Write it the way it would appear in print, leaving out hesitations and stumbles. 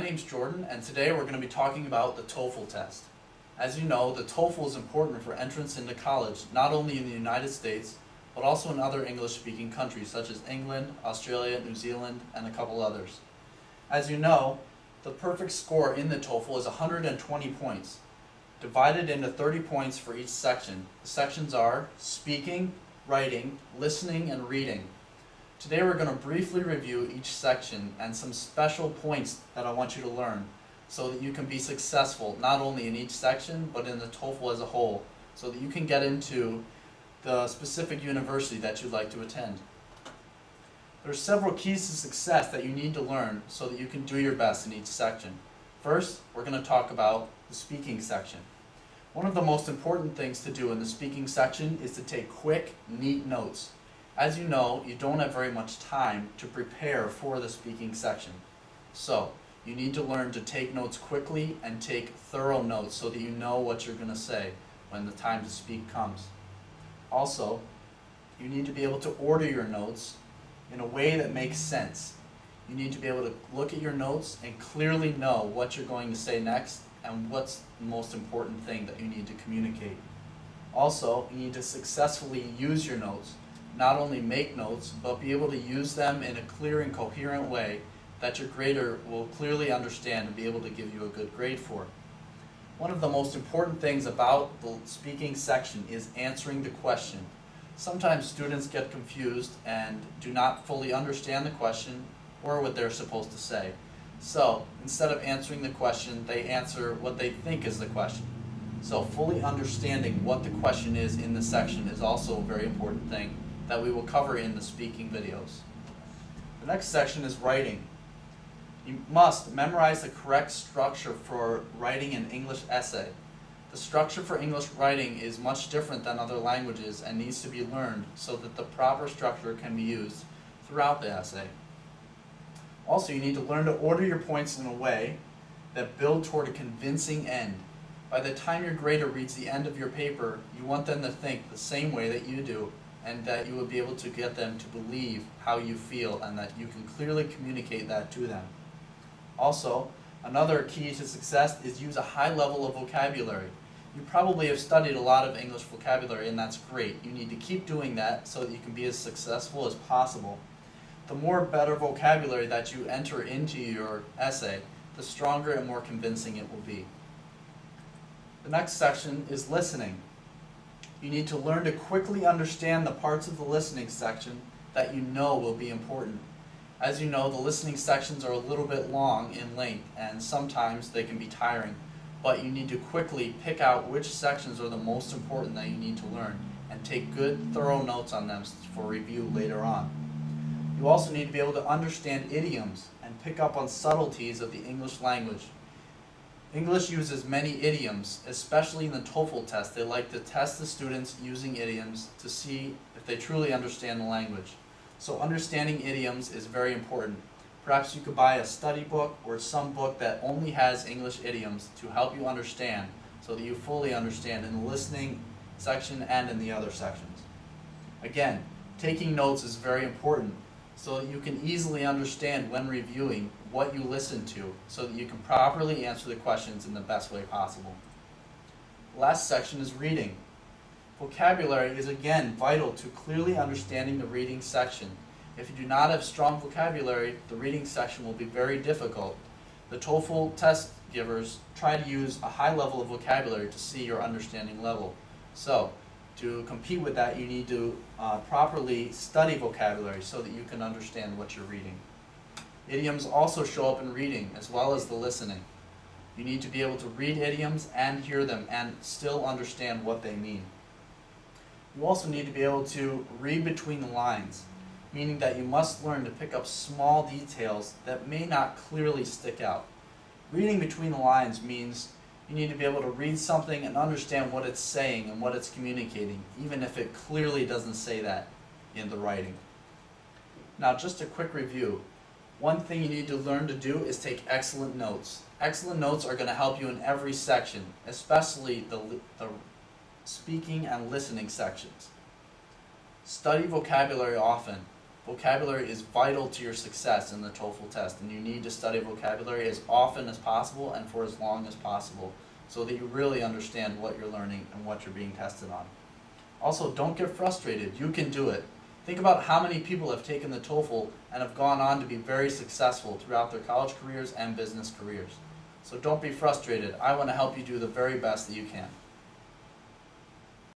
name's Jordan, and today we're going to be talking about the TOEFL test. As you know, the TOEFL is important for entrance into college, not only in the United States, but also in other English-speaking countries such as England, Australia, New Zealand, and a couple others. As you know, the perfect score in the TOEFL is 120 points, divided into 30 points for each section. The sections are speaking, writing, listening, and reading. Today we're going to briefly review each section and some special points that I want you to learn so that you can be successful not only in each section but in the TOEFL as a whole, so that you can get into the specific university that you'd like to attend. There are several keys to success that you need to learn so that you can do your best in each section. First, we're going to talk about the speaking section. One of the most important things to do in the speaking section is to take quick, neat notes. As you know, you don't have very much time to prepare for the speaking section. So, you need to learn to take notes quickly and take thorough notes so that you know what you're going to say when the time to speak comes. Also, you need to be able to order your notes in a way that makes sense. You need to be able to look at your notes and clearly know what you're going to say next and what's the most important thing that you need to communicate. Also, you need to successfully use your notes. Not only make notes, but be able to use them in a clear and coherent way that your grader will clearly understand and be able to give you a good grade for. One of the most important things about the speaking section is answering the question. Sometimes students get confused and do not fully understand the question or what they're supposed to say. So, instead of answering the question, they answer what they think is the question. So, fully understanding what the question is in the section is also a very important thing that we will cover in the speaking videos. The next section is writing. You must memorize the correct structure for writing an English essay. The structure for English writing is much different than other languages and needs to be learned so that the proper structure can be used throughout the essay. Also, you need to learn to order your points in a way that build toward a convincing end. By the time your grader reads the end of your paper, you want them to think the same way that you do, and that you will be able to get them to believe how you feel and that you can clearly communicate that to them. Also, another key to success is use a high level of vocabulary. You probably have studied a lot of English vocabulary, and that's great. You need to keep doing that so that you can be as successful as possible. The more better vocabulary that you enter into your essay, the stronger and more convincing it will be. The next section is listening. You need to learn to quickly understand the parts of the listening section that you know will be important. As you know, the listening sections are a little bit long in length and sometimes they can be tiring, but you need to quickly pick out which sections are the most important that you need to learn and take good, thorough notes on them for review later on. You also need to be able to understand idioms and pick up on subtleties of the English language. English uses many idioms, especially in the TOEFL test. They like to test the students using idioms to see if they truly understand the language. So understanding idioms is very important. Perhaps you could buy a study book or some book that only has English idioms to help you understand so that you fully understand in the listening section and in the other sections. Again, taking notes is very important so that you can easily understand when reviewing what you listen to so that you can properly answer the questions in the best way possible. The last section is reading. Vocabulary is again vital to clearly understanding the reading section. If you do not have strong vocabulary, the reading section will be very difficult. The TOEFL test givers try to use a high level of vocabulary to see your understanding level. So, to compete with that, you need to properly study vocabulary so that you can understand what you're reading. Idioms also show up in reading as well as the listening. You need to be able to read idioms and hear them and still understand what they mean. You also need to be able to read between the lines, meaning that you must learn to pick up small details that may not clearly stick out. Reading between the lines means you need to be able to read something and understand what it's saying and what it's communicating, even if it clearly doesn't say that in the writing. Now, just a quick review. One thing you need to learn to do is take excellent notes. Excellent notes are going to help you in every section, especially the speaking and listening sections. Study vocabulary often. Vocabulary is vital to your success in the TOEFL test, and you need to study vocabulary as often as possible and for as long as possible so that you really understand what you're learning and what you're being tested on. Also, don't get frustrated. You can do it. Think about how many people have taken the TOEFL and have gone on to be very successful throughout their college careers and business careers. So don't be frustrated. I want to help you do the very best that you can.